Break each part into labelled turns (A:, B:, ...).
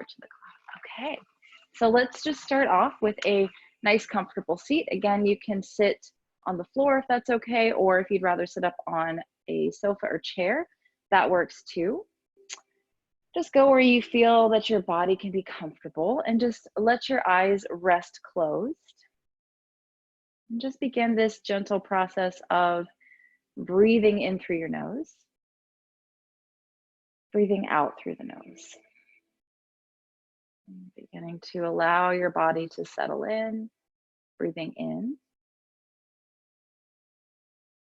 A: to the cloud. Okay, so let's just start off with a nice comfortable seat. Again, you can sit on the floor if that's okay, or if you'd rather sit up on a sofa or chair, that works too. Just go where you feel that your body can be comfortable and just let your eyes rest closed. And just begin this gentle process of breathing in through your nose, breathing out through the nose. And beginning to allow your body to settle in, breathing in,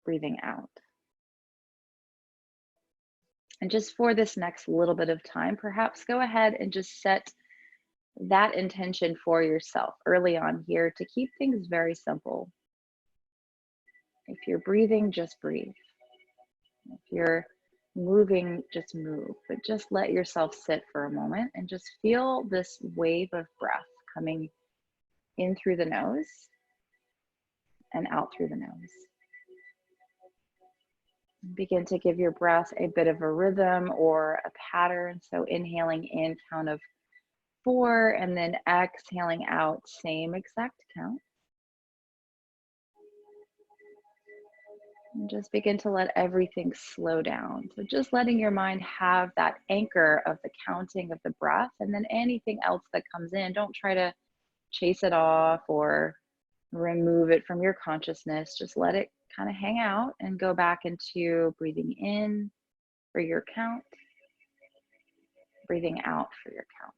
A: breathing out. And just for this next little bit of time, perhaps go ahead and just set that intention for yourself early on here to keep things very simple. If you're breathing, just breathe. If you're moving, just move. But just let yourself sit for a moment and just feel this wave of breath coming in through the nose and out through the nose. Begin to give your breath a bit of a rhythm or a pattern. So inhaling in, count of 4, and then exhaling out, same exact count. And just begin to let everything slow down. So just letting your mind have that anchor of the counting of the breath, and then anything else that comes in, don't try to chase it off or remove it from your consciousness. Just let it kind of hang out and go back into breathing in for your count, breathing out for your count.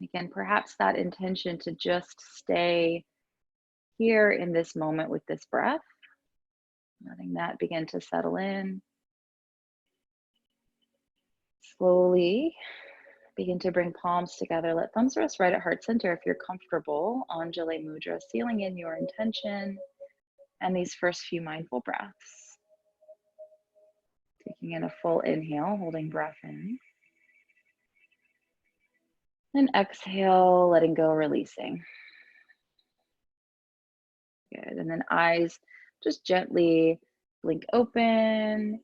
A: Again, perhaps that intention to just stay here in this moment with this breath, letting that begin to settle in. Slowly begin to bring palms together. Let thumbs rest right at heart center if you're comfortable. Anjali Mudra, sealing in your intention and these first few mindful breaths. Taking in a full inhale, holding breath in. And exhale, letting go, releasing. Good, and then eyes just gently blink open.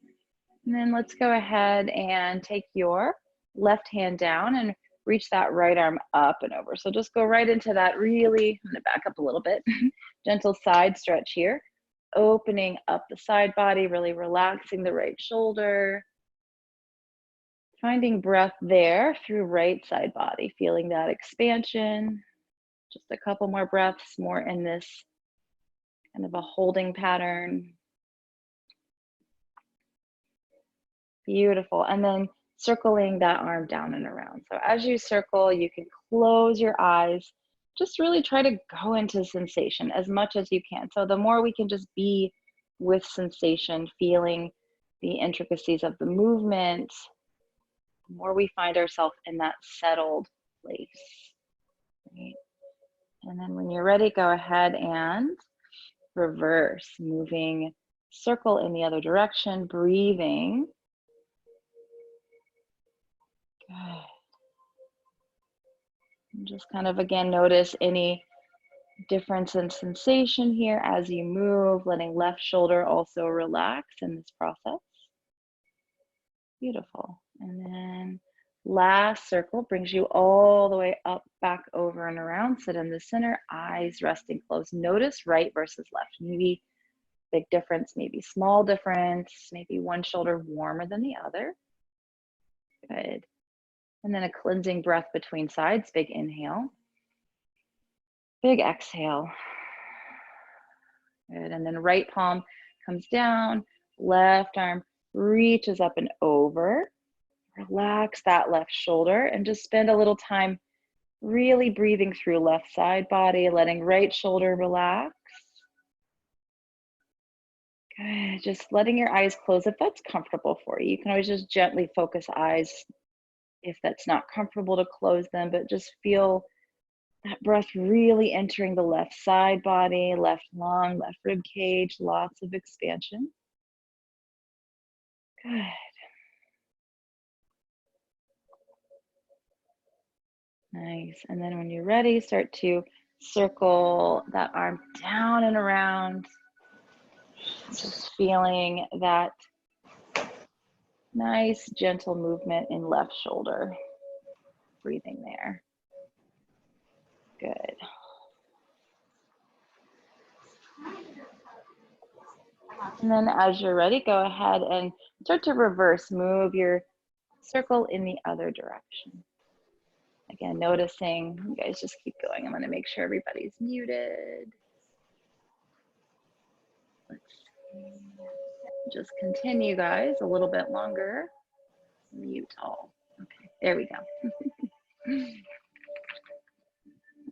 A: And then let's go ahead and take your left hand down and reach that right arm up and over. So just go right into that really, I'm gonna back up a little bit, gentle side stretch here. Opening up the side body, really relaxing the right shoulder. Finding breath there through right side body, feeling that expansion. Just a couple more breaths, more in this kind of a holding pattern. Beautiful. And then circling that arm down and around. So as you circle, you can close your eyes. Just really try to go into sensation as much as you can. So the more we can just be with sensation, feeling the intricacies of the movement, the more we find ourselves in that settled place. Right? And then when you're ready, go ahead and reverse, moving circle in the other direction, breathing. Good. And just kind of again notice any difference in sensation here as you move, letting left shoulder also relax in this process. Beautiful. And then last circle brings you all the way up, back over and around. Sit in the center, eyes resting closed. Notice right versus left. Maybe big difference, maybe small difference, maybe one shoulder warmer than the other. Good. And then a cleansing breath between sides. Big inhale. Big exhale. Good. And then right palm comes down, left arm reaches up and over. Relax that left shoulder and just spend a little time really breathing through left side body, letting right shoulder relax. Good. Just letting your eyes close if that's comfortable for you. You can always just gently focus eyes if that's not comfortable to close them, but just feel that breath really entering the left side body, left lung, left rib cage, lots of expansion. Good. Nice. And then when you're ready, start to circle that arm down and around. Just feeling that Nice, gentle movement in left shoulder. Breathing there. Good. And then as you're ready, go ahead and start to reverse. Move your circle in the other direction. Again, noticing, you guys just keep going. I'm gonna make sure everybody's muted. Let's see. Just continue, guys, a little bit longer. Mute all. Okay, there we go.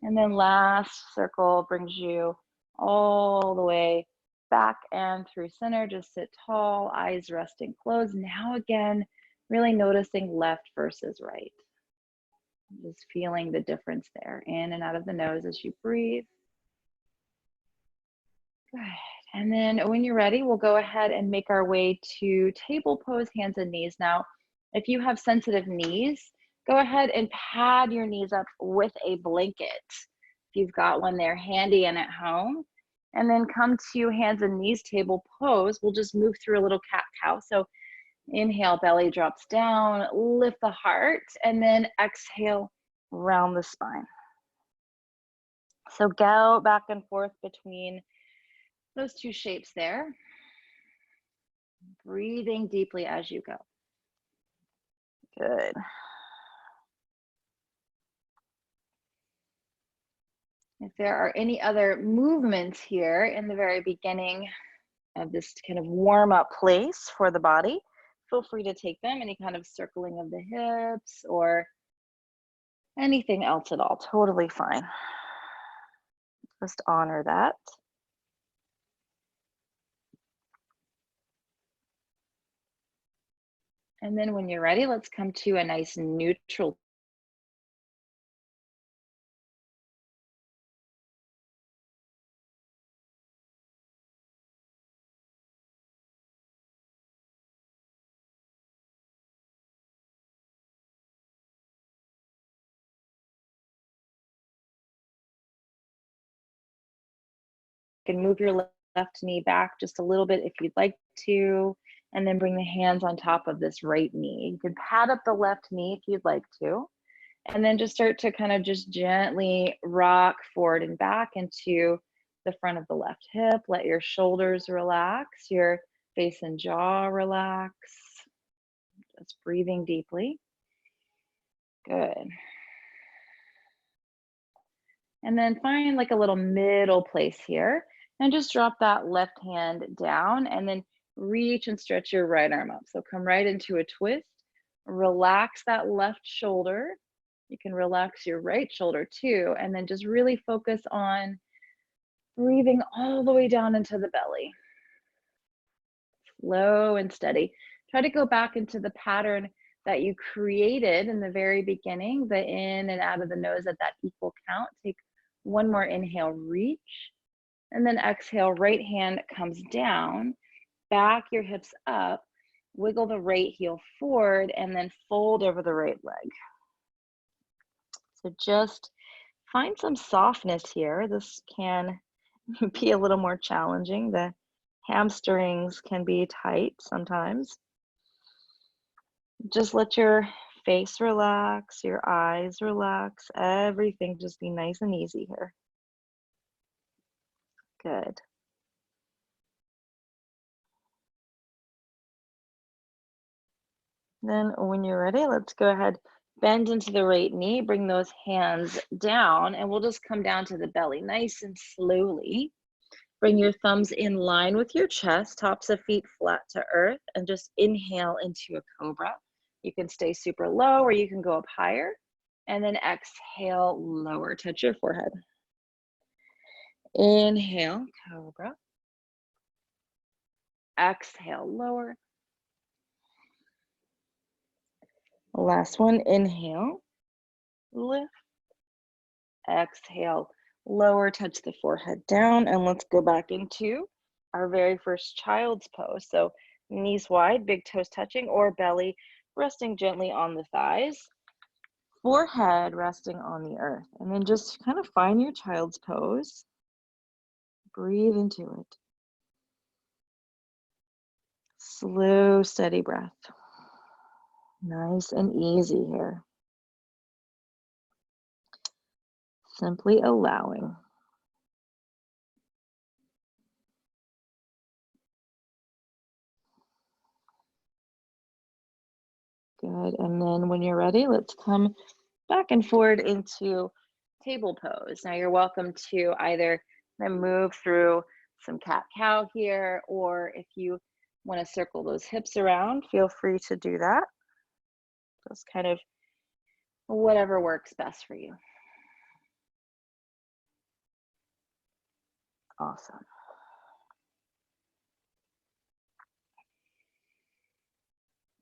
A: And then last circle brings you all the way back and through center. Just sit tall, eyes resting closed. Now again, really noticing left versus right. Just feeling the difference there, in and out of the nose as you breathe. Good. And then when you're ready, we'll go ahead and make our way to table pose, hands and knees. Now, if you have sensitive knees, go ahead and pad your knees up with a blanket. If you've got one there handy and at home. And then come to hands and knees, table pose. We'll just move through a little cat-cow. So inhale, belly drops down, lift the heart, and then exhale, round the spine. So go back and forth between those two shapes there. Breathing deeply as you go. Good. If there are any other movements here in the very beginning of this kind of warm-up place for the body, feel free to take them. Any kind of circling of the hips or anything else at all, totally fine. Just honor that. And then when you're ready, let's come to a nice neutral. You can move your left knee back just a little bit if you'd like to, and then bring the hands on top of this right knee. You can pad up the left knee if you'd like to, and then just start to kind of just gently rock forward and back into the front of the left hip. Let your shoulders relax, your face and jaw relax. Just breathing deeply. Good. And then find like a little middle place here and just drop that left hand down and then reach and stretch your right arm up. So come right into a twist, relax that left shoulder. You can relax your right shoulder too, and then just really focus on breathing all the way down into the belly. Slow and steady. Try to go back into the pattern that you created in the very beginning, the in and out of the nose at that equal count. Take one more inhale, reach, and then exhale, right hand comes down, back your hips up, wiggle the right heel forward, and then fold over the right leg. So just find some softness here. This can be a little more challenging. The hamstrings can be tight sometimes. Just let your face relax, your eyes relax, everything just be nice and easy here. Good. Then when you're ready, let's go ahead, bend into the right knee, bring those hands down, and we'll just come down to the belly nice and slowly. Bring your thumbs in line with your chest, tops of feet flat to earth, and just inhale into a cobra. You can stay super low or you can go up higher, and then exhale, lower, touch your forehead. Inhale, cobra. Exhale, lower. Last one, inhale, lift. Exhale, lower, touch the forehead down, and let's go back into our very first child's pose. So knees wide, big toes touching, or belly resting gently on the thighs, forehead resting on the earth. And then just kind of find your child's pose. Breathe into it. Slow, steady breath. Nice and easy here. Simply allowing. Good. And then when you're ready, let's come back and forward into table pose. Now you're welcome to either move through some cat-cow here, or if you want to circle those hips around, feel free to do that. Just kind of whatever works best for you. Awesome.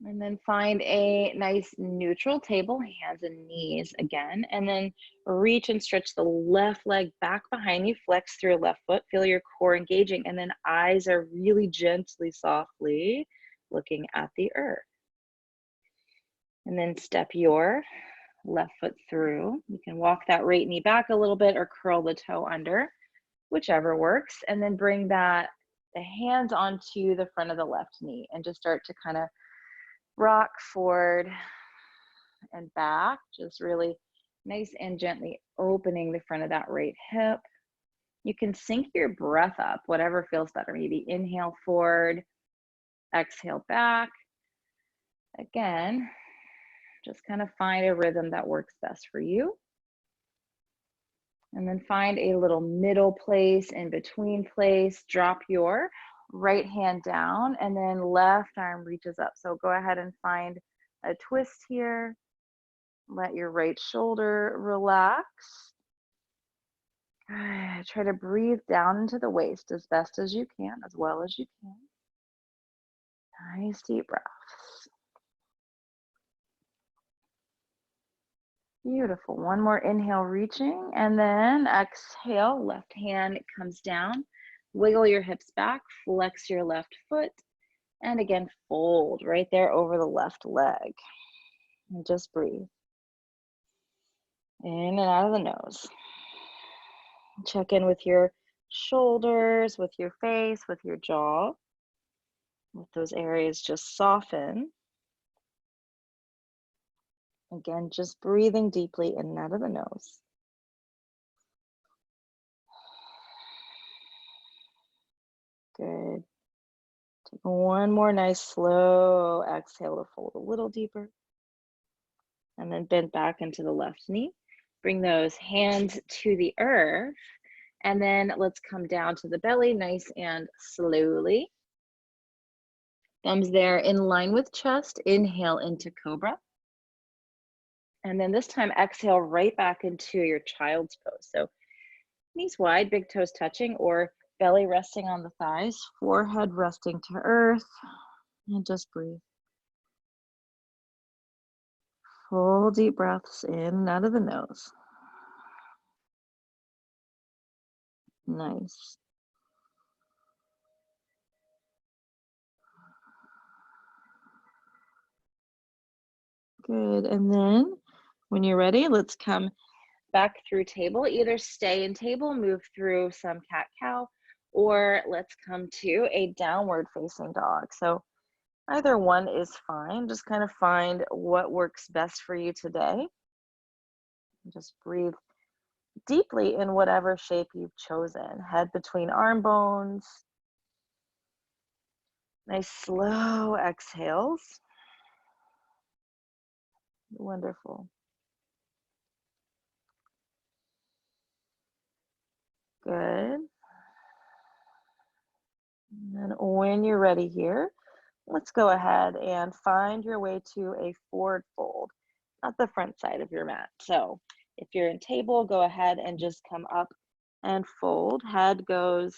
A: And then find a nice neutral table, hands and knees again, and then reach and stretch the left leg back behind you, flex through your left foot, feel your core engaging, and then eyes are really gently, softly looking at the earth. And then step your left foot through. You can walk that right knee back a little bit or curl the toe under, whichever works, and then bring the hands onto the front of the left knee and just start to kind of rock forward and back, just really nice and gently opening the front of that right hip. You can sync your breath up, whatever feels better. Maybe inhale forward, exhale back. Again, just kind of find a rhythm that works best for you. And then find a little middle place, in between place. Drop your right hand down and then left arm reaches up. So go ahead and find a twist here. Let your right shoulder relax. Good. Try to breathe down into the waist as best as you can, as well as you can. Nice deep breaths. Beautiful. One more inhale, reaching, and then exhale, left hand comes down. Wiggle your hips back, flex your left foot, and again, fold right there over the left leg. And just breathe. In and out of the nose. Check in with your shoulders, with your face, with your jaw. Let those areas just soften. Again, just breathing deeply in and out of the nose. Good. Take one more nice slow exhale to fold a little deeper. And then bend back into the left knee. Bring those hands to the earth. And then let's come down to the belly, nice and slowly. Thumbs there in line with chest. Inhale into cobra. And then this time, exhale right back into your child's pose. So knees wide, big toes touching, or belly resting on the thighs, forehead resting to earth, and just breathe. Full deep breaths in and out of the nose. Nice. Good. And then when you're ready, let's come back through table. Either stay in table, move through some cat-cow, or let's come to a downward facing dog. So either one is fine. Just kind of find what works best for you today. Just breathe deeply in whatever shape you've chosen. Head between arm bones. Nice slow exhales. Wonderful. Good. And then when you're ready here, let's go ahead and find your way to a forward fold at the front side of your mat. So if you're in table, go ahead and just come up and fold. Head goes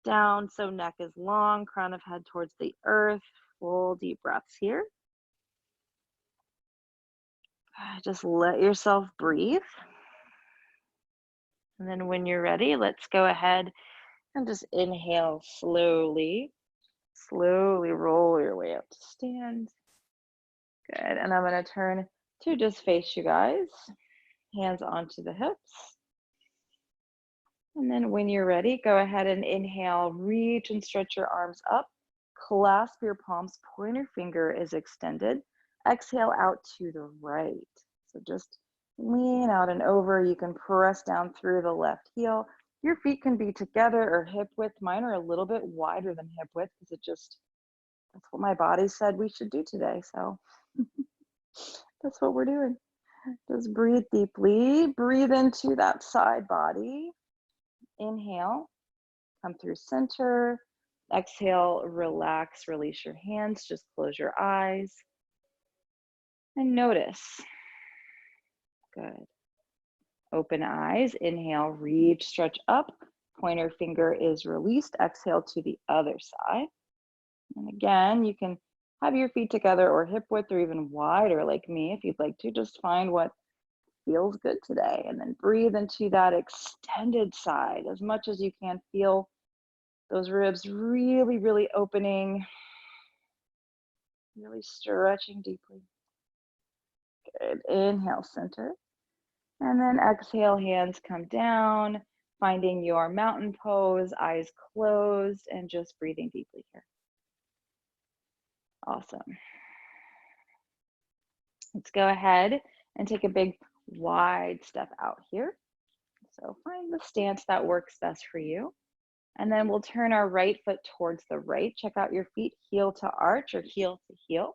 A: down, so neck is long, crown of head towards the earth. Full deep breaths here. Just let yourself breathe. And then when you're ready, let's go ahead and just inhale slowly. Slowly roll your way up to stand. Good. And I'm going to turn to just face you guys. Hands onto the hips. And then when you're ready, go ahead and inhale, reach and stretch your arms up. Clasp your palms, pointer finger is extended. Exhale out to the right. So just lean out and over. You can press down through the left heel. Your feet can be together or hip width. Mine are a little bit wider than hip width because that's what my body said we should do today. So that's what we're doing. Just breathe deeply. Breathe into that side body. Inhale, come through center. Exhale, relax, release your hands. Just close your eyes and notice. Good. Open eyes. Inhale, reach, stretch up. Pointer finger is released. Exhale to the other side. And again, you can have your feet together or hip width or even wider like me if you'd like to. Just find what feels good today. And then breathe into that extended side as much as you can. Feel those ribs really, really opening, really stretching deeply. Good. Inhale, center. And then exhale, hands come down, finding your mountain pose, eyes closed, and just breathing deeply here. Awesome. Let's go ahead and take a big wide step out here. So find the stance that works best for you. And then we'll turn our right foot towards the right. Check out your feet, heel to arch or heel to heel.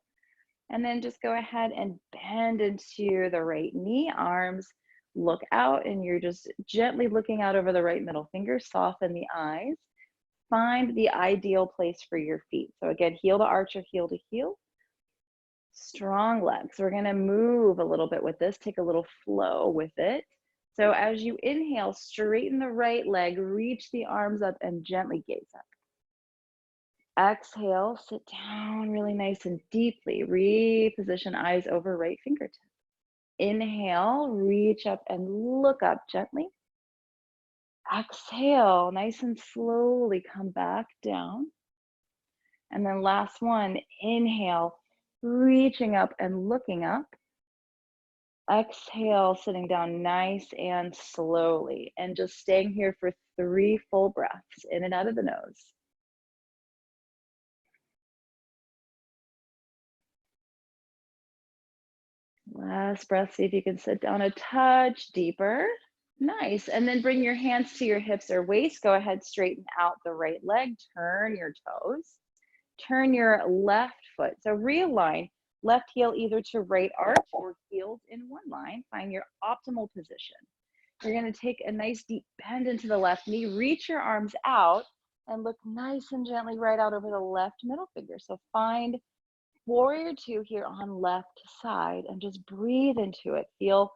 A: And then just go ahead and bend into the right knee, arms look out, and you're just gently looking out over the right middle finger. Soften the eyes. Find the ideal place for your feet. So again, heel to arch or heel to heel. Strong legs. We're going to move a little bit with this, take a little flow with it. So as you inhale, straighten the right leg, reach the arms up and gently gaze up. Exhale, sit down really nice and deeply. Reposition eyes over right fingertip. Inhale, reach up and look up gently. Exhale, nice and slowly come back down. And then last one, inhale, reaching up and looking up. Exhale, sitting down nice and slowly, and just staying here for 3 full breaths in and out of the nose. Last breath, see if you can sit down a touch deeper. Nice. And then bring your hands to your hips or waist. Go ahead, straighten out the right leg, turn your toes, turn your left foot. So realign left heel either to right arch or heels in one line. Find your optimal position. You're going to take a nice deep bend into the left knee, reach your arms out, and look nice and gently right out over the left middle finger. So find warrior 2 here on left side and just breathe into it. Feel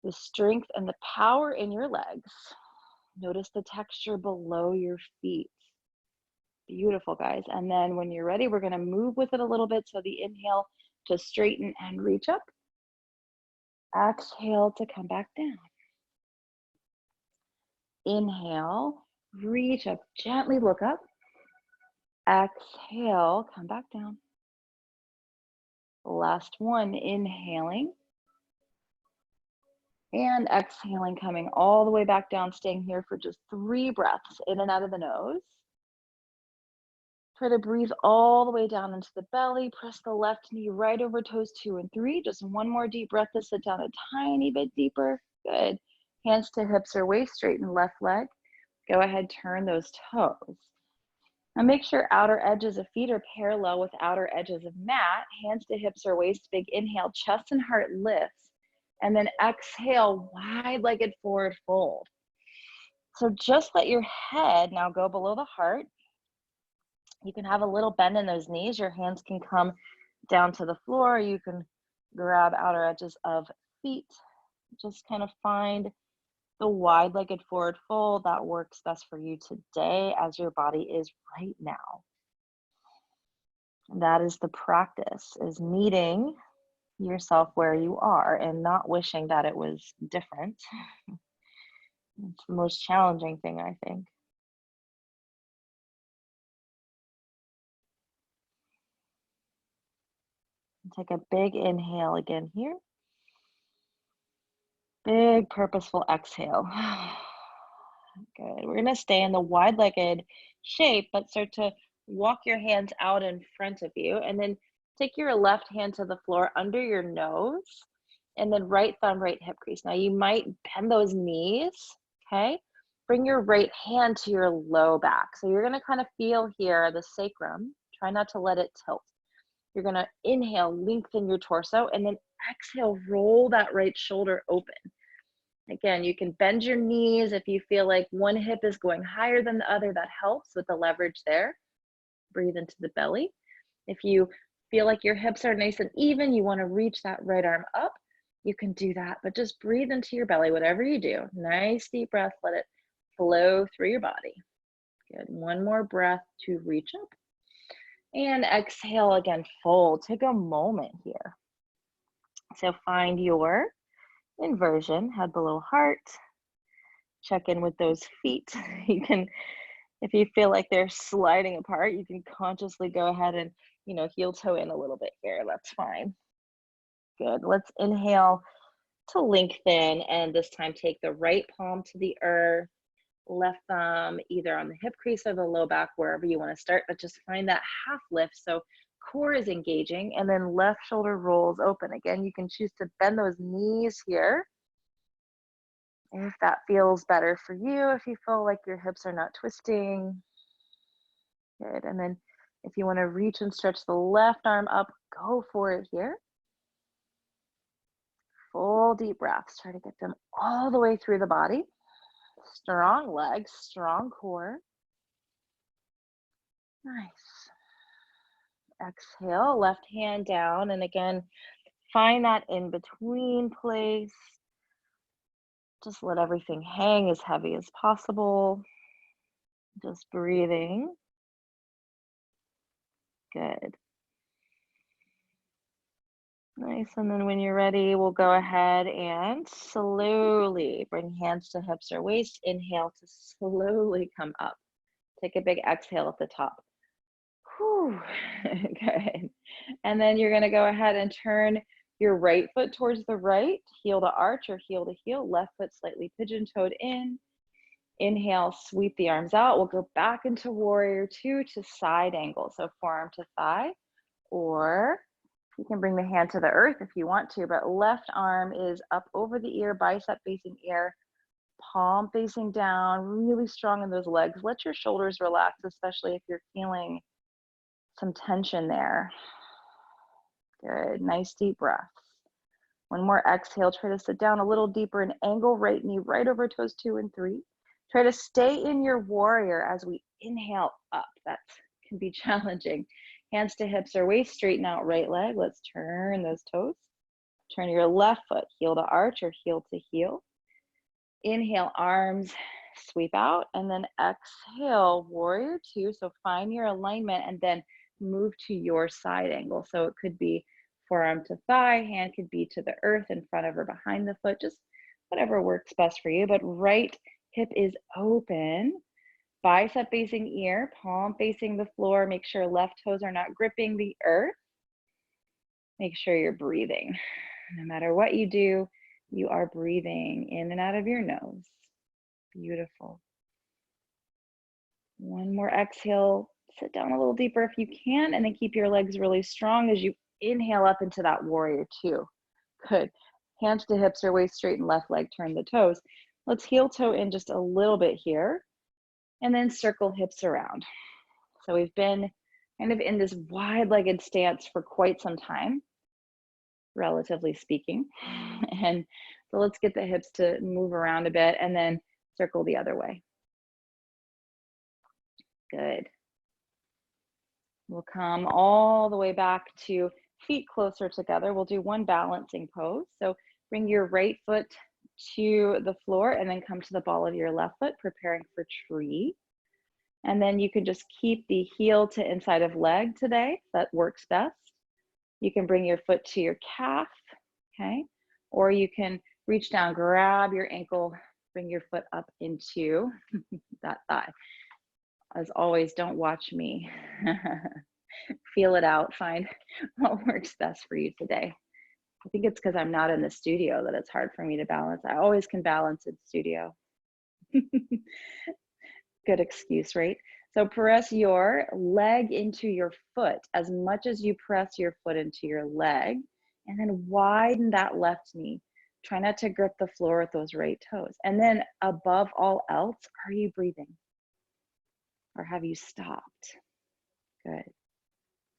A: the strength and the power in your legs. Notice the texture below your feet. Beautiful, guys. And then when you're ready, we're going to move with it a little bit. So the inhale to straighten and reach up. Exhale to come back down. Inhale, reach up, gently look up. Exhale, come back down. Last one, inhaling. And exhaling, coming all the way back down, staying here for just 3 breaths in and out of the nose. Try to breathe all the way down into the belly. Press the left knee right over toes 2 and 3. Just one more deep breath to sit down a tiny bit deeper. Good. Hands to hips or waist, straighten left leg. Go ahead, turn those toes. Now make sure outer edges of feet are parallel with outer edges of mat. Hands to hips or waist, big inhale, chest and heart lifts. And then exhale, wide-legged forward fold. So just let your head now go below the heart. You can have a little bend in those knees. Your hands can come down to the floor. You can grab outer edges of feet. Just kind of find the wide-legged forward fold that works best for you today as your body is right now. And that is the practice, is meeting yourself where you are and not wishing that it was different. It's the most challenging thing, I think. Take a big inhale again here. Big purposeful exhale. Good. We're going to stay in the wide-legged shape, but start to walk your hands out in front of you and then Take your left hand to the floor under your nose, and then right thumb, right hip crease. Now you might bend those knees, okay? Bring your right hand to your low back. So you're gonna kind of feel here the sacrum. Try not to let it tilt. You're gonna inhale, lengthen your torso, and then exhale, roll that right shoulder open. Again, you can bend your knees if you feel like one hip is going higher than the other. That helps with the leverage there. Breathe into the belly. If you feel like your hips are nice and even, you want to reach that right arm up, you can do that, but just breathe into your belly, whatever you do. Nice deep breath, let it flow through your body. Good, one more breath to reach up. And exhale again, fold. Take a moment here. So find your inversion, head below heart. Check in with those feet. You can, if you feel like they're sliding apart, you can consciously go ahead and, heel toe in a little bit here. That's fine. Good. Let's inhale to lengthen, and this time take the right palm to the earth, left thumb either on the hip crease or the low back, wherever you want to start, but just find that half lift. So core is engaging, and then left shoulder rolls open. Again, you can choose to bend those knees here if that feels better for you, if you feel like your hips are not twisting. Good. And then if you want to reach and stretch the left arm up, go for it here. Full deep breaths. Try to get them all the way through the body. Strong legs, strong core. Nice. Exhale, left hand down. And again, find that in between place. Just let everything hang as heavy as possible. Just breathing. Good. Nice, and then when you're ready, we'll go ahead and slowly bring hands to hips or waist. Inhale to slowly come up. Take a big exhale at the top. Whew. Good. And then you're gonna go ahead and turn your right foot towards the right, heel to arch or heel to heel, left foot slightly pigeon-toed in. Inhale, sweep the arms out. We'll go back into warrior two to side angle. So forearm to thigh, or you can bring the hand to the earth if you want to, but left arm is up over the ear, bicep facing ear, palm facing down, really strong in those legs. Let your shoulders relax, especially if you're feeling some tension there. Good, nice deep breaths. One more exhale, try to sit down a little deeper and angle right knee right over toes 2 and 3. Try to stay in your warrior as we inhale up. That can be challenging. Hands to hips or waist, straighten out right leg. Let's turn those toes. Turn your left foot, heel to arch or heel to heel. Inhale, arms sweep out, and then exhale, warrior two. So find your alignment and then move to your side angle. So it could be forearm to thigh, hand could be to the earth in front of or behind the foot, just whatever works best for you. But right hip is open. Bicep facing ear, palm facing the floor. Make sure left toes are not gripping the earth. Make sure you're breathing. No matter what you do, you are breathing in and out of your nose. Beautiful. One more exhale. Sit down a little deeper if you can, and then keep your legs really strong as you inhale up into that warrior two. Good. Hands to hips or waist, straighten left leg, turn the toes. Let's heel toe in just a little bit here. And then circle hips around. So we've been kind of in this wide-legged stance for quite some time, relatively speaking. And so let's get the hips to move around a bit and then circle the other way. Good. We'll come all the way back to feet closer together. We'll do one balancing pose. So bring your right foot to the floor and then come to the ball of your left foot, preparing for tree. And then you can just keep the heel to inside of leg today. That works best. You can bring your foot to your calf, okay? Or you can reach down, grab your ankle, bring your foot up into that thigh. As always, don't watch me. Feel it out, find what works best for you today. I think it's because I'm not in the studio that it's hard for me to balance. I always can balance in studio. Good excuse, right? So press your leg into your foot as much as you press your foot into your leg, and then widen that left knee. Try not to grip the floor with those right toes. And then above all else, are you breathing? Or have you stopped? Good.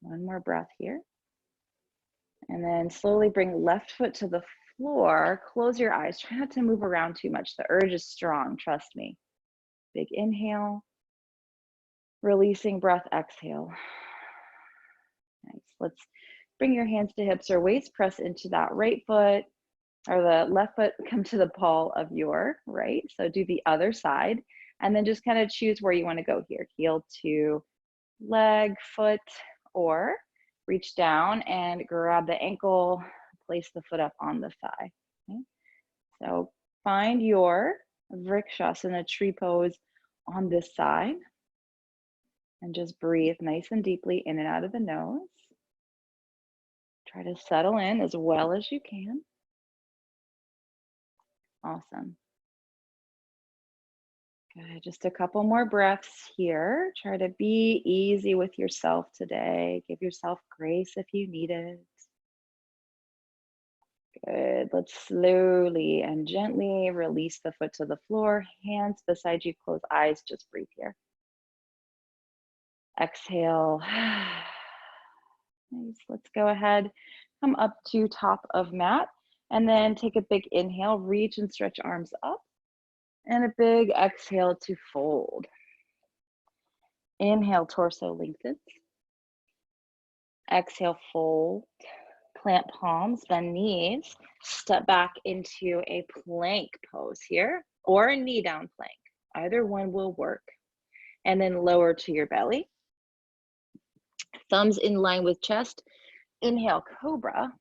A: One more breath here. And then slowly bring left foot to the floor. Close your eyes. Try not to move around too much. The urge is strong, trust me. Big inhale. Releasing breath, exhale. Nice. Let's bring your hands to hips or waist. Press into that right foot, or the left foot come to the ball of your right. So do the other side. And then just kind of choose where you want to go here. Heel to leg, foot, or reach down and grab the ankle, place the foot up on the thigh. Okay? So find your Vrikshasana tree pose on this side. And just breathe nice and deeply in and out of the nose. Try to settle in as well as you can. Awesome. Good. Just a couple more breaths here. Try to be easy with yourself today. Give yourself grace if you need it. Good. Let's slowly and gently release the foot to the floor. Hands beside you, close eyes, just breathe here. Exhale. Nice. Let's go ahead, come up to top of mat, and then take a big inhale, reach and stretch arms up, and a big exhale to fold. Inhale, torso lengthens. Exhale, fold. Plant palms, bend knees, step back into a plank pose here, or a knee down plank. Either one will work. And then lower to your belly. Thumbs in line with chest. Inhale, cobra.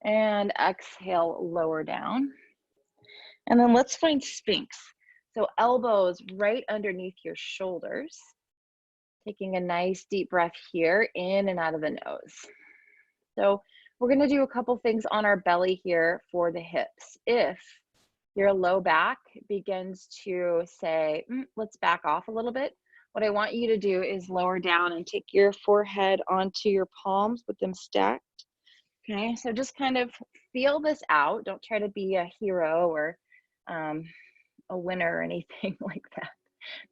A: And exhale, lower down. And then let's find Sphinx. So elbows right underneath your shoulders. Taking a nice deep breath here, in and out of the nose. So we're gonna do a couple things on our belly here for the hips. If your low back begins to say, let's back off a little bit, what I want you to do is lower down and take your forehead onto your palms with them stacked. Okay, so just kind of feel this out. Don't try to be a hero or a winner or anything like that.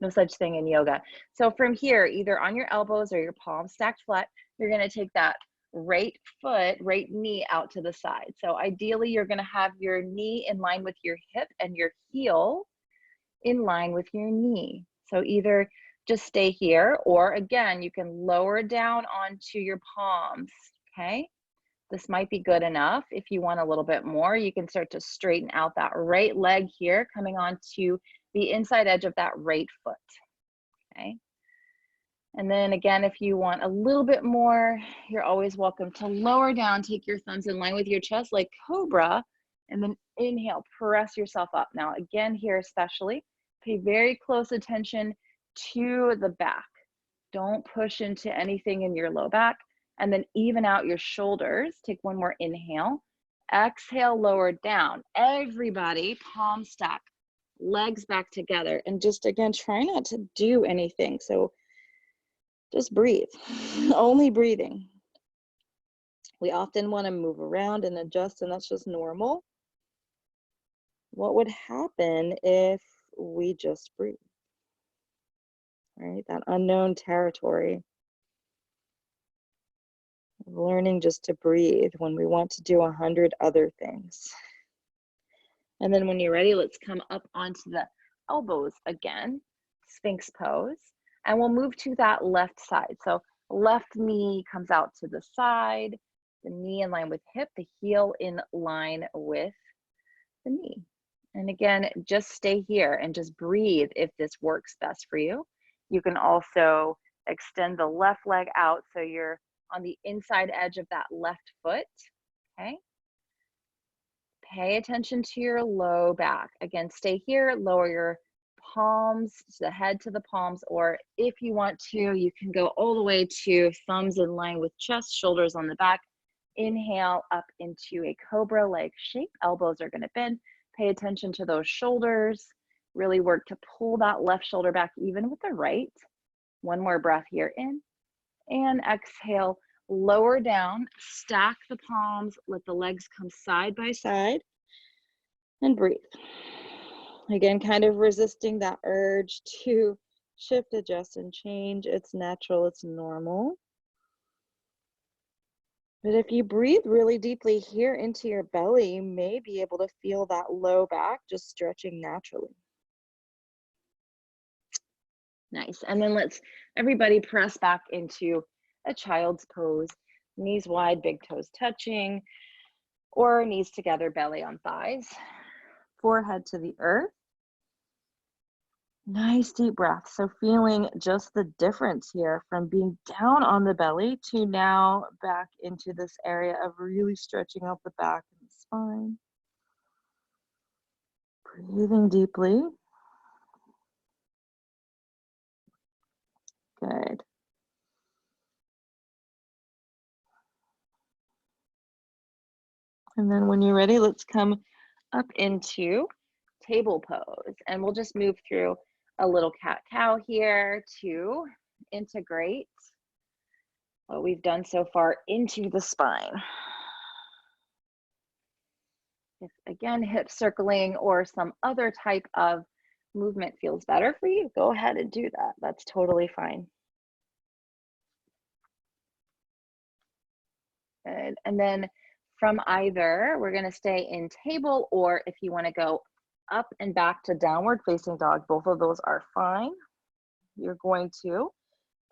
A: No such thing in yoga. So from here, either on your elbows or your palms stacked flat, you're gonna take that right foot, right knee out to the side. So ideally, you're gonna have your knee in line with your hip and your heel in line with your knee. So either just stay here, or again, you can lower down onto your palms, okay? This might be good enough. If you want a little bit more, you can start to straighten out that right leg here, coming onto the inside edge of that right foot, okay? And then again, if you want a little bit more, you're always welcome to lower down, take your thumbs in line with your chest like cobra, and then inhale, press yourself up. Now again here especially, pay very close attention to the back. Don't push into anything in your low back, and then even out your shoulders. Take one more inhale. Exhale, lower down. Everybody, palm stack, legs back together, and just again, try not to do anything. So just breathe, only breathing. We often want to move around and adjust, and that's just normal. What would happen if we just breathe? Right? That unknown territory. Learning just to breathe when we want to do 100 other things. And then when you're ready, let's come up onto the elbows again, Sphinx pose. And we'll move to that left side. So left knee comes out to the side, the knee in line with hip, the heel in line with the knee. And again, just stay here and just breathe if this works best for you. You can also extend the left leg out so you're on the inside edge of that left foot, okay? Pay attention to your low back. Again, stay here, lower your palms, the head to the palms, or if you want to, you can go all the way to thumbs in line with chest, shoulders on the back. Inhale up into a cobra-like shape. Elbows are gonna bend. Pay attention to those shoulders. Really work to pull that left shoulder back even with the right. One more breath here in, and exhale, lower down, stack the palms, let the legs come side by side, and breathe. Again, kind of resisting that urge to shift, adjust, and change. It's natural, it's normal. But if you breathe really deeply here into your belly, you may be able to feel that low back just stretching naturally. Nice. And then let's everybody press back into a child's pose. Knees wide, big toes touching, or knees together, belly on thighs. Forehead to the earth. Nice deep breath. So feeling just the difference here from being down on the belly to now back into this area of really stretching out the back and the spine. Breathing deeply. Good. And then when you're ready, let's come up into table pose. And we'll just move through a little cat-cow here to integrate what we've done so far into the spine. If again, hip circling or some other type of movement feels better for you, go ahead and do that. That's totally fine. Good. And then from either, we're going to stay in table, or if you want to go up and back to downward facing dog, both of those are fine. You're going to,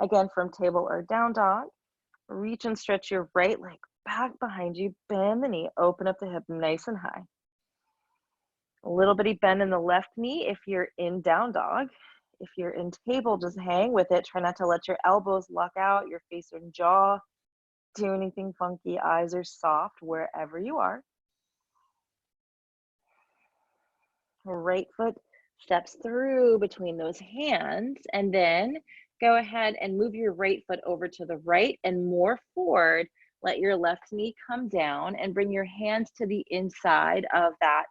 A: again, from table or down dog, reach and stretch your right leg back behind you, bend the knee, open up the hip nice and high. A little bitty bend in the left knee if you're in down dog. If you're in table, just hang with it. Try not to let your elbows lock out, your face and jaw do anything funky. Eyes are soft wherever you are. Right foot steps through between those hands, and then go ahead and move your right foot over to the right and more forward. Let your left knee come down and bring your hands to the inside of that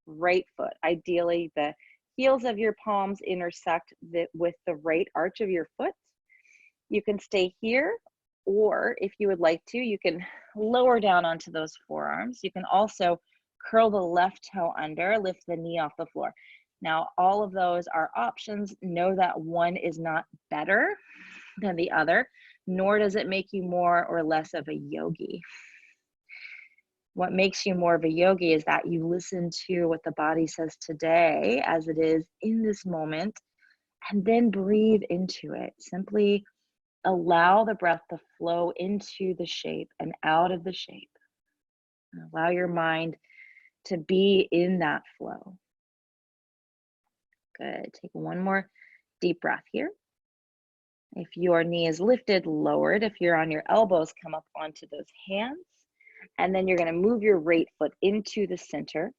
A: right foot. Ideally, the heels of your palms intersect with the right arch of your foot. You can stay here, or if you would like to, you can lower down onto those forearms. You can also curl the left toe under, lift the knee off the floor. Now, all of those are options. Know that one is not better than the other, nor does it make you more or less of a yogi. What makes you more of a yogi is that you listen to what the body says today as it is in this moment, and then breathe into it. Simply allow the breath to flow into the shape and out of the shape. Allow your mind to be in that flow. Good. Take one more deep breath here. If your knee is lifted, lowered. If you're on your elbows, come up onto those hands. And then you're going to move your right foot into the center.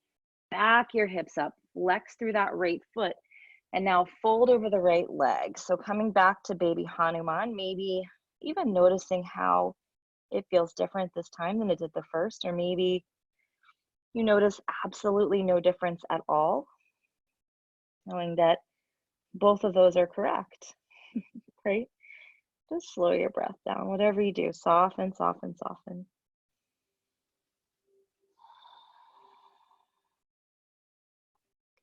A: Back your hips up. Flex through that right foot. And now fold over the right leg. So coming back to baby Hanuman, maybe even noticing how it feels different this time than it did the first, or maybe you notice absolutely no difference at all, knowing that both of those are correct, right? Just slow your breath down. Whatever you do, soften, soften, soften.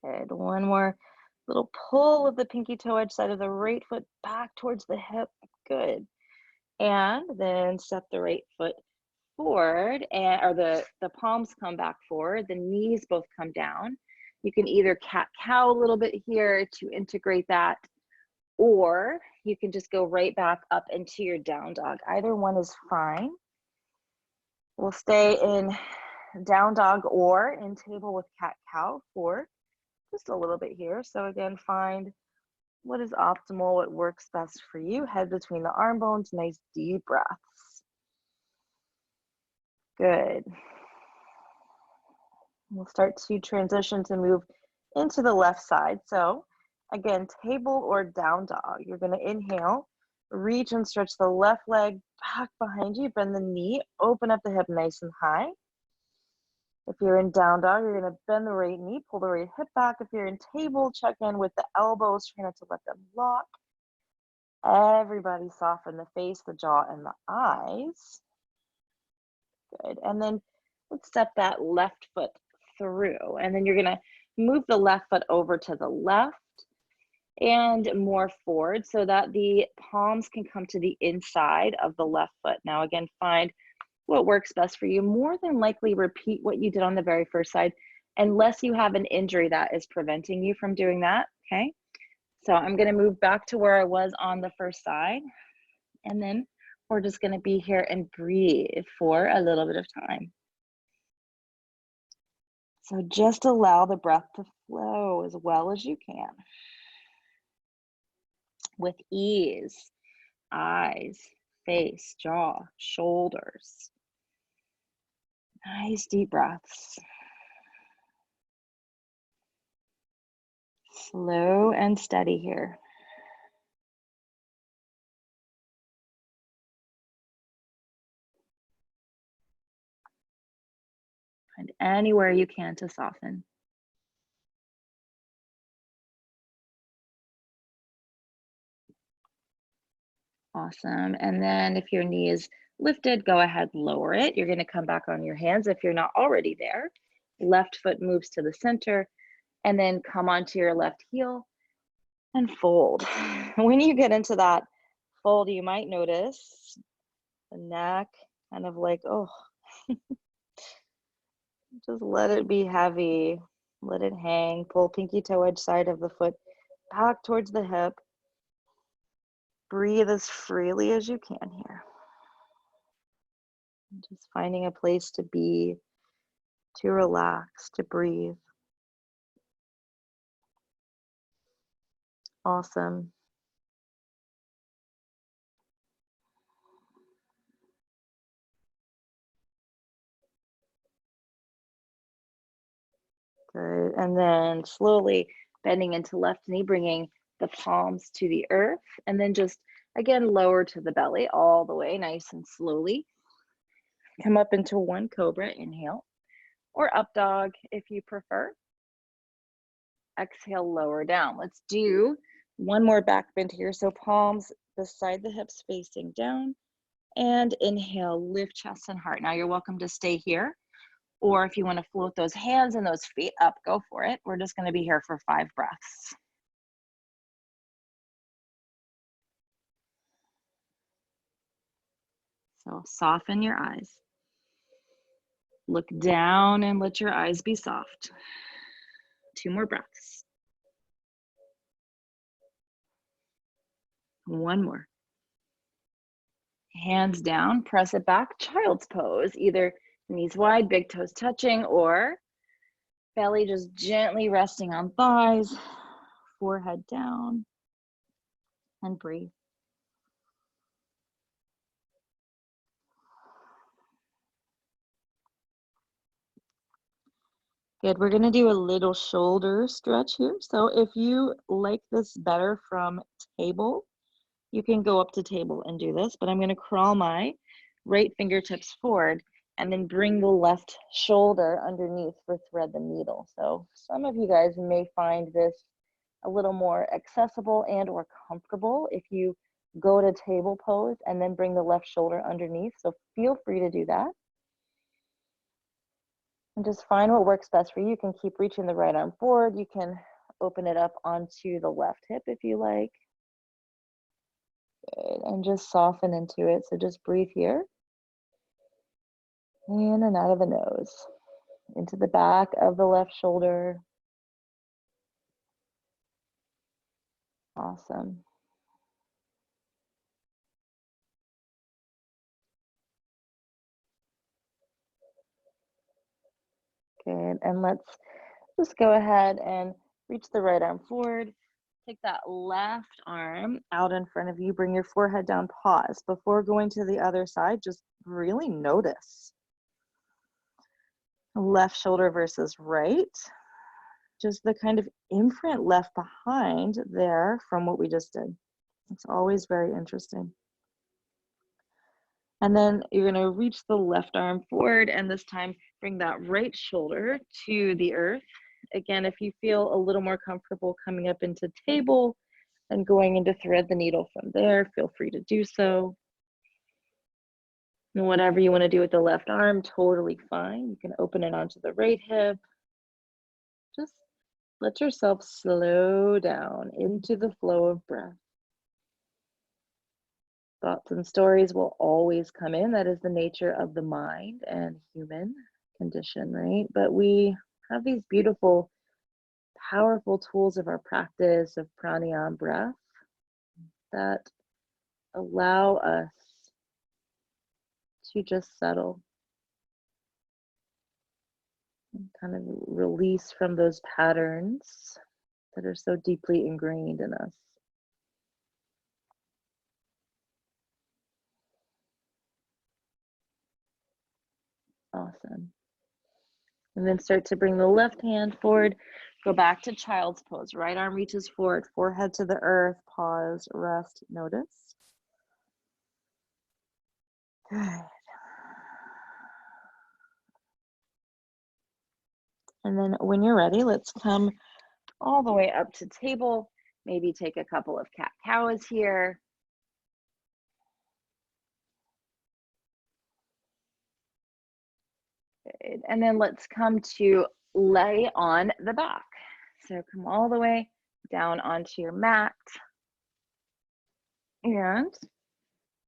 A: Good. One more little pull of the pinky toe edge side of the right foot back towards the hip. Good. And then step the right foot forward, or the palms come back forward, the knees both come down. You can either cat-cow a little bit here to integrate that, or you can just go right back up into your down dog. Either one is fine. We'll stay in down dog or in table with cat-cow for just a little bit here. So again, find what is optimal, what works best for you. Head between the arm bones, nice deep breaths. Good. We'll start to transition to move into the left side. So again, table or down dog. You're going to inhale, reach and stretch the left leg back behind you, bend the knee, open up the hip nice and high. If you're in down dog, you're gonna bend the right knee, pull the right hip back. If you're in table, check in with the elbows, try not to let them lock. Everybody soften the face, the jaw, and the eyes. Good. And then let's step that left foot through. And then you're gonna move the left foot over to the left and more forward so that the palms can come to the inside of the left foot. Now, again, find what works best for you. More than likely repeat what you did on the very first side, unless you have an injury that is preventing you from doing that, okay? So I'm gonna move back to where I was on the first side, and then we're just gonna be here and breathe for a little bit of time. So just allow the breath to flow as well as you can. With ease, eyes, face, jaw, shoulders. Nice deep breaths. Slow and steady here. Find anywhere you can to soften. Awesome. And then if your knee is lifted, go ahead, lower it. You're going to come back on your hands if you're not already there. Left foot moves to the center, and then come onto your left heel and fold. When you get into that fold, you might notice the neck kind of like, oh, just let it be heavy. Let it hang. Pull pinky toe edge side of the foot back towards the hip. Breathe as freely as you can here. Just finding a place to be, to relax, to breathe. Awesome. Good. And then slowly bending into left knee, bringing the palms to the earth, and then just again lower to the belly all the way, nice and slowly. Come up into one cobra, inhale, or up dog if you prefer. Exhale, lower down. Let's do one more back bend here. So palms beside the hips facing down, and inhale, lift chest and heart. Now you're welcome to stay here, or if you want to float those hands and those feet up, go for it. We're just going to be here for 5 breaths. So soften your eyes. Look down and let your eyes be soft. 2 more breaths. 1 more. Hands down, press it back, child's pose. Either knees wide, big toes touching, or belly just gently resting on thighs, forehead down, and breathe. Good, we're gonna do a little shoulder stretch here. So if you like this better from table, you can go up to table and do this, but I'm gonna crawl my right fingertips forward and then bring the left shoulder underneath for thread the needle. So some of you guys may find this a little more accessible and or comfortable if you go to table pose and then bring the left shoulder underneath. So feel free to do that. And just find what works best for you. You can keep reaching the right arm forward. You can open it up onto the left hip if you like. Good, and just soften into it. So just breathe here. In and out of the nose. Into the back of the left shoulder. Awesome. Good, and let's just go ahead and reach the right arm forward. Take that left arm out in front of you. Bring your forehead down, pause. Before going to the other side, just really notice. Left shoulder versus right. Just the kind of imprint left behind there from what we just did. It's always very interesting. And then you're going to reach the left arm forward, and this time bring that right shoulder to the earth. Again, if you feel a little more comfortable coming up into table and going into thread the needle from there, feel free to do so. And whatever you want to do with the left arm, totally fine. You can open it onto the right hip. Just let yourself slow down into the flow of breath. Thoughts and stories will always come in. That is the nature of the mind and human condition, right? But we have these beautiful, powerful tools of our practice of pranayama breath that allow us to just settle and kind of release from those patterns that are so deeply ingrained in us. Awesome. And then start to bring the left hand forward. Go back to child's pose. Right arm reaches forward, forehead to the earth. Pause, rest, notice. Good. And then when you're ready, let's come all the way up to table. Maybe take a couple of cat-cows here. Good. And then let's come to lay on the back. So come all the way down onto your mat. And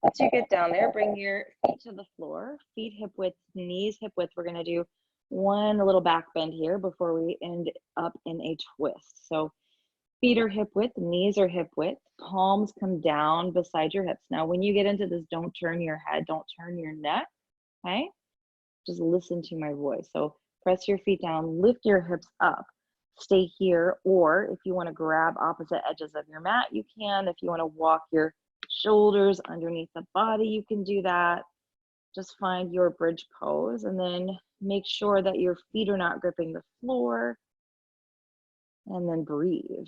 A: once you get down there, bring your feet to the floor, feet hip width, knees hip width. We're gonna do one little back bend here before we end up in a twist. So feet are hip width, knees are hip width, palms come down beside your hips. Now, when you get into this, don't turn your head, don't turn your neck, okay? Just listen to my voice. So press your feet down, lift your hips up, stay here, or if you wanna grab opposite edges of your mat, you can. If you wanna walk your shoulders underneath the body, you can do that. Just find your bridge pose and then make sure that your feet are not gripping the floor. And then breathe.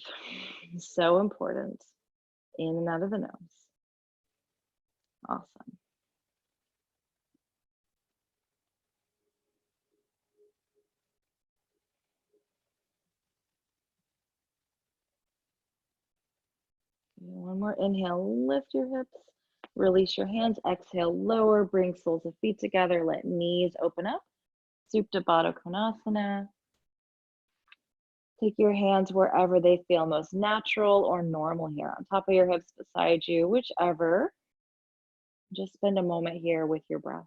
A: So important. In and out of the nose. Awesome. One more inhale, lift your hips, release your hands, exhale, lower, bring soles of feet together, let knees open up. Supta Baddha Konasana. Take your hands wherever they feel most natural or normal here, on top of your hips, beside you, whichever. Just spend a moment here with your breath.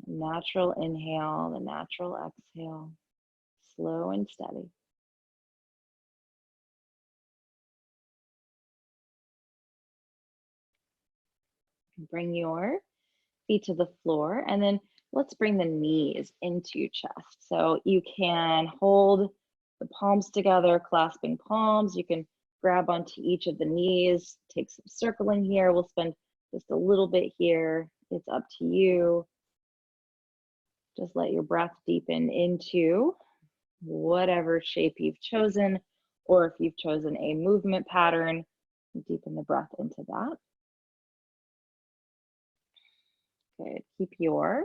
A: Natural inhale, the natural exhale, slow and steady. Bring your feet to the floor, and then let's bring the knees into your chest. So you can hold the palms together, clasping palms. You can grab onto each of the knees, take some circling here. We'll spend just a little bit here. It's up to you. Just let your breath deepen into whatever shape you've chosen, or if you've chosen a movement pattern, deepen the breath into that. Good. Keep your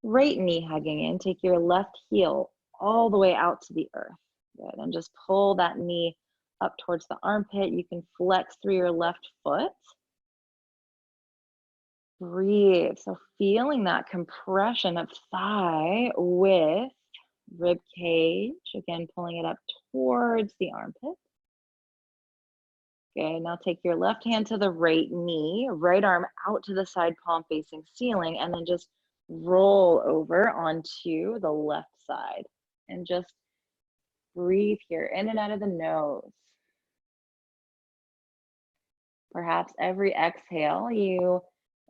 A: right knee hugging in. Take your left heel all the way out to the earth. Good. And just pull that knee up towards the armpit. You can flex through your left foot. Breathe. So feeling that compression of thigh with rib cage. Again, pulling it up towards the armpit. Okay, now take your left hand to the right knee, right arm out to the side, palm facing ceiling, and then just roll over onto the left side. And just breathe here, in and out of the nose. Perhaps every exhale, you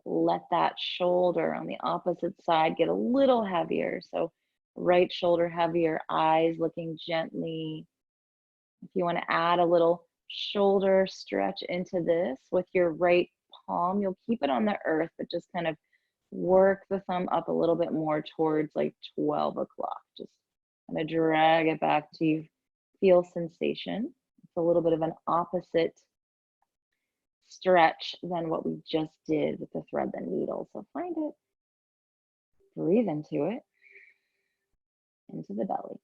A: let that shoulder on the opposite side get a little heavier. So right shoulder heavier, eyes looking gently. If you want to add a little shoulder stretch into this with your right palm, you'll keep it on the earth, but just kind of work the thumb up a little bit more towards like 12 o'clock. Just kind of drag it back to you feel sensation. It's a little bit of an opposite stretch than what we just did with the thread and needle. So find it, breathe into it, into the belly.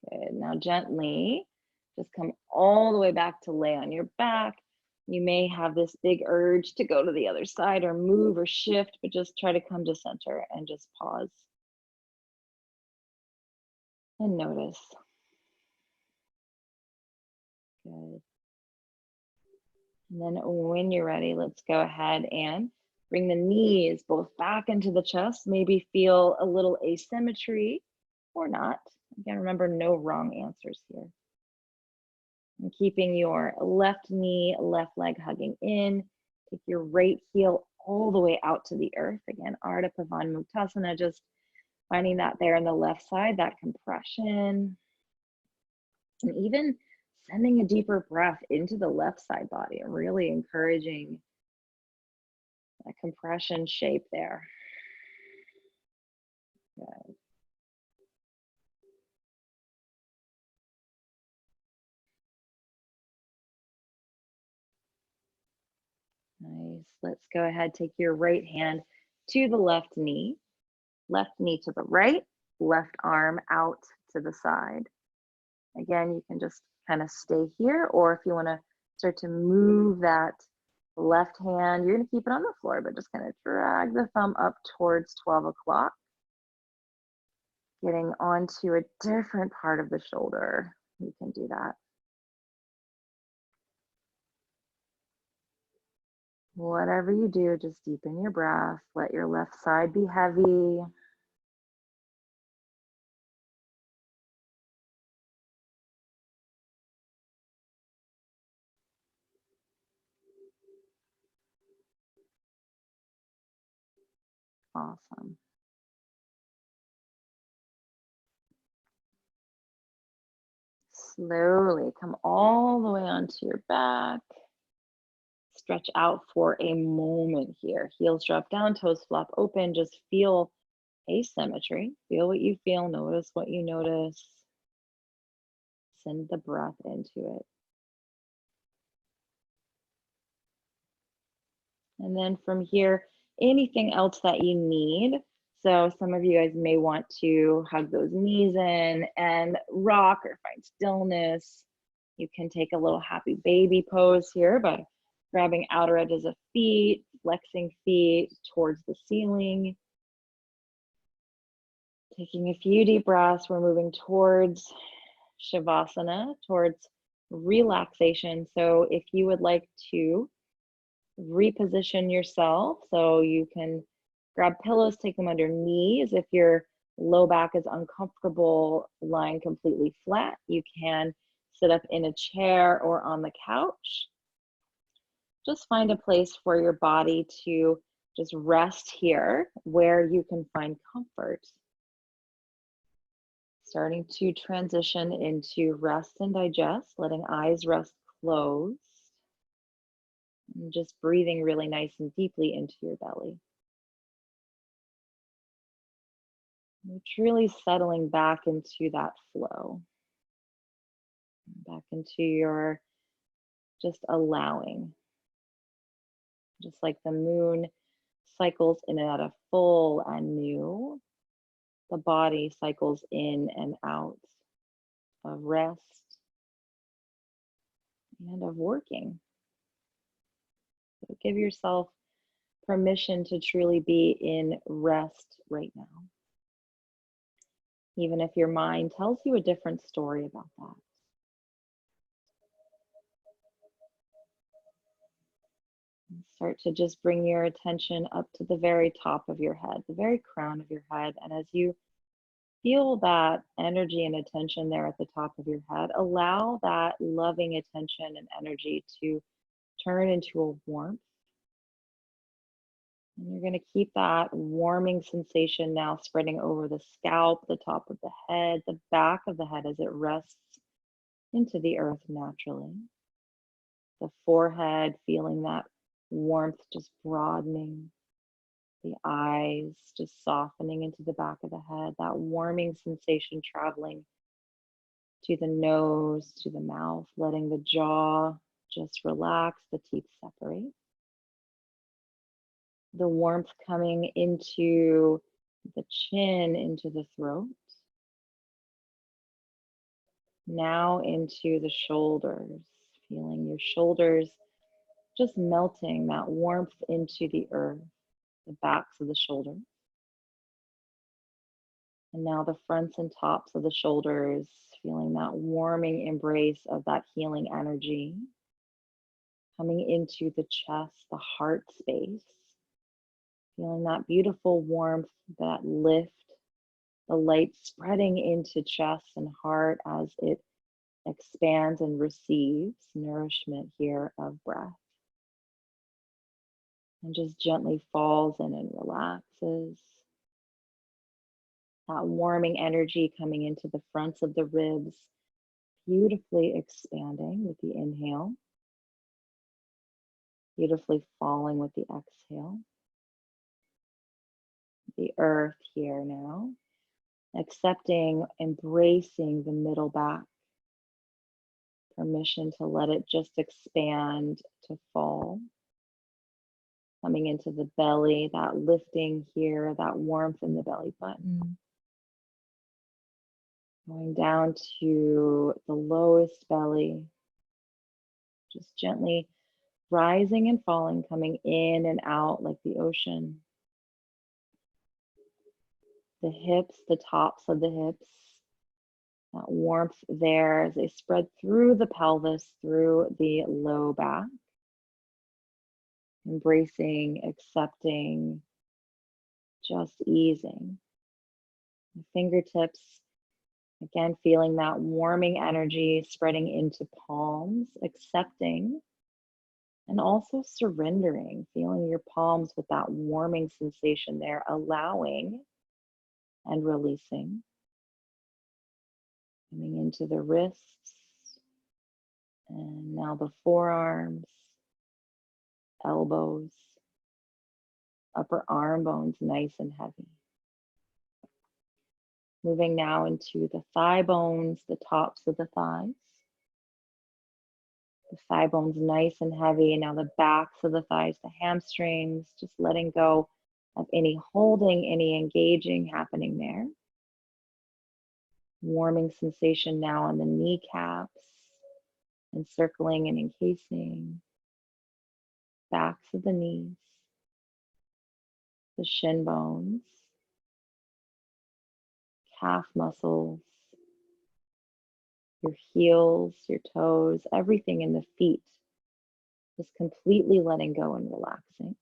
A: Good. Now gently just come all the way back to lay on your back. You may have this big urge to go to the other side or move or shift, but just try to come to center and just pause and notice. Good. And then when you're ready, let's go ahead and bring the knees both back into the chest. Maybe feel a little asymmetry or not. Again, remember, no wrong answers here. And keeping your left knee, left leg hugging in. Take your right heel all the way out to the earth. Again, Ardha Pavan Muktasana, just finding that there on the left side, that compression. And even sending a deeper breath into the left side body, really encouraging that compression shape there. Good. Nice. Let's go ahead, take your right hand to the left knee to the right, left arm out to the side. Again, you can just kind of stay here, or if you want to start to move that left hand, you're going to keep it on the floor, but just kind of drag the thumb up towards 12 o'clock, getting onto a different part of the shoulder. You can do that. Whatever you do, just deepen your breath. Let your left side be heavy. Awesome. Slowly come all the way onto your back. Stretch out for a moment here. Heels drop down, toes flop open. Just feel asymmetry. Feel what you feel. Notice what you notice. Send the breath into it. And then from here, anything else that you need. So some of you guys may want to hug those knees in and rock or find stillness. You can take a little happy baby pose here by grabbing outer edges of feet, flexing feet towards the ceiling. Taking a few deep breaths, we're moving towards Shavasana, towards relaxation. So if you would like to reposition yourself, so you can grab pillows, take them under knees. If your low back is uncomfortable lying completely flat, you can sit up in a chair or on the couch. Just find a place for your body to just rest here where you can find comfort. Starting to transition into rest and digest, letting eyes rest closed. And just breathing really nice and deeply into your belly. You're truly settling back into that flow. Back into your just allowing. Just like the moon cycles in and out of full and new, the body cycles in and out of rest and of working. So give yourself permission to truly be in rest right now. Even if your mind tells you a different story about that. And start to just bring your attention up to the very top of your head, the very crown of your head. And as you feel that energy and attention there at the top of your head, allow that loving attention and energy to turn into a warmth. And you're going to keep that warming sensation now spreading over the scalp, the top of the head, the back of the head as it rests into the earth naturally. The forehead, feeling that warmth just broadening. The eyes just softening into the back of the head, that warming sensation traveling to the nose, to the mouth, letting the jaw just relax, the teeth separate. The warmth coming into the chin, into the throat, now into the shoulders, feeling your shoulders just melting that warmth into the earth, the backs of the shoulders. And now the fronts and tops of the shoulders, feeling that warming embrace of that healing energy coming into the chest, the heart space, feeling that beautiful warmth, that lift, the light spreading into chest and heart as it expands and receives nourishment here of breath. And just gently falls in and relaxes. That warming energy coming into the fronts of the ribs, beautifully expanding with the inhale, beautifully falling with the exhale. The earth here now, accepting, embracing the middle back. Permission to let it just expand, to fall. Coming into the belly, that lifting here, that warmth in the belly button. Going down to the lowest belly, just gently rising and falling, coming in and out like the ocean. The hips, the tops of the hips, that warmth there as they spread through the pelvis, through the low back. Embracing, accepting, just easing. The fingertips, again, feeling that warming energy spreading into palms, accepting, and also surrendering, feeling your palms with that warming sensation there, allowing and releasing. Coming into the wrists, and now the forearms, elbows, upper arm bones nice and heavy. Moving now into the thigh bones, the tops of the thighs. The thigh bones nice and heavy. And now the backs of the thighs, the hamstrings, just letting go of any holding, any engaging happening there. Warming sensation now on the kneecaps, encircling and encasing. Backs of the knees, the shin bones, calf muscles, your heels, your toes, everything in the feet, just completely letting go and relaxing.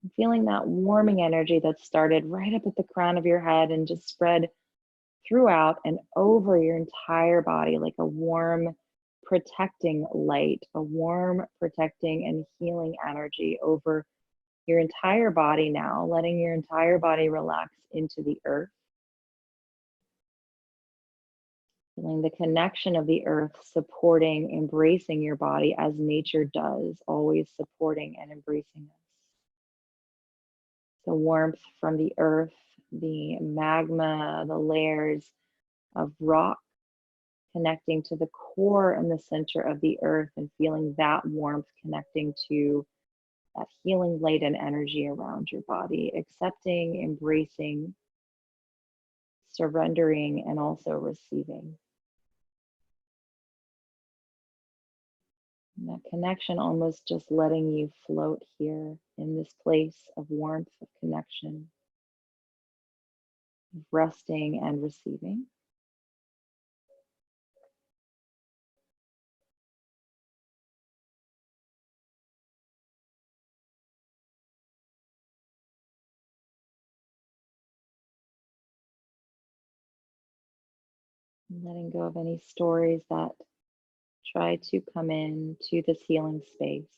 A: And feeling that warming energy that started right up at the crown of your head and just spread throughout and over your entire body like a warm, protecting light, a warm, protecting and healing energy over your entire body now, letting your entire body relax into the earth. Feeling the connection of the earth supporting, embracing your body as nature does, always supporting and embracing us. The warmth from the earth, the magma, the layers of rock connecting to the core and the center of the earth and feeling that warmth connecting to that healing light and energy around your body, accepting, embracing, surrendering, and also receiving. And that connection almost just letting you float here in this place of warmth, of connection, of resting and receiving. And letting go of any stories that try to come in to this healing space.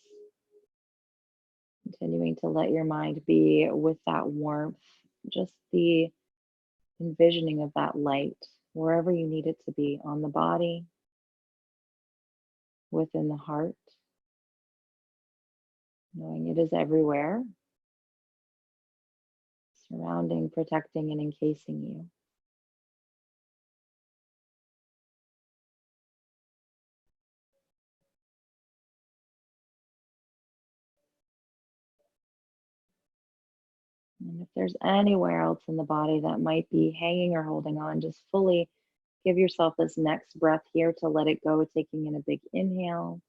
A: Continuing to let your mind be with that warmth, just the envisioning of that light wherever you need it to be, on the body, within the heart, knowing it is everywhere, surrounding, protecting, and encasing you. And if there's anywhere else in the body that might be hanging or holding on, just fully give yourself this next breath here to let it go, taking in a big inhale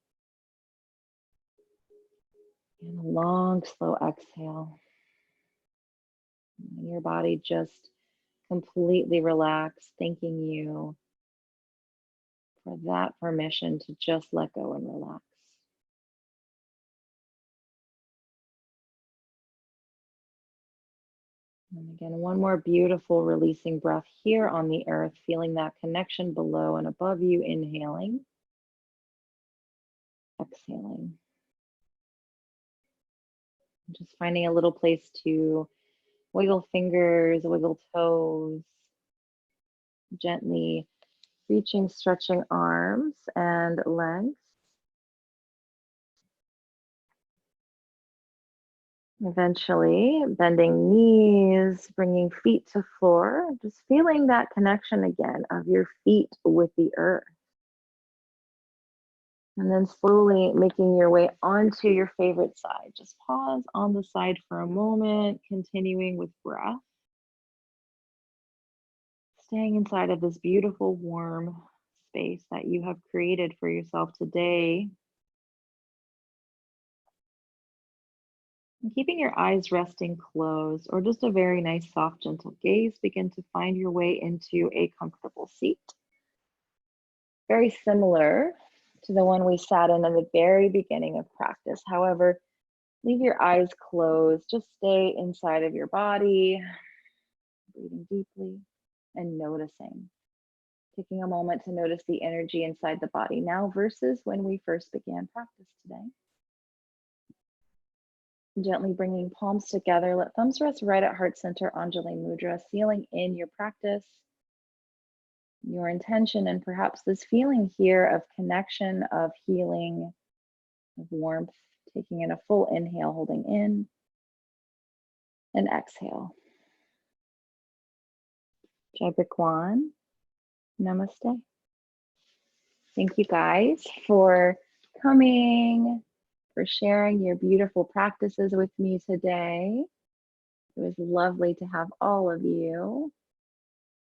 A: and a long, slow exhale. And your body just completely relaxed, thanking you for that permission to just let go and relax. And again, one more beautiful releasing breath here on the earth, feeling that connection below and above you, inhaling, exhaling. Just finding a little place to wiggle fingers, wiggle toes, gently reaching, stretching arms and legs. Eventually, bending knees, bringing feet to floor, just feeling that connection again of your feet with the earth. And then slowly making your way onto your favorite side. Just pause on the side for a moment, continuing with breath. Staying inside of this beautiful, warm space that you have created for yourself today. And keeping your eyes resting closed or just a very nice, soft, gentle gaze, begin to find your way into a comfortable seat. Very similar to the one we sat in the very beginning of practice. However, leave your eyes closed. Just stay inside of your body, breathing deeply and noticing. Taking a moment to notice the energy inside the body now versus when we first began practice today. Gently bringing palms together, let thumbs rest right at heart center, Anjali Mudra, sealing in your practice, your intention, and perhaps this feeling here of connection, of healing, of warmth. Taking in a full inhale, holding in, and exhale. Jai Bhagwan, namaste. Thank you guys for coming, for sharing your beautiful practices with me today. It was lovely to have all of you.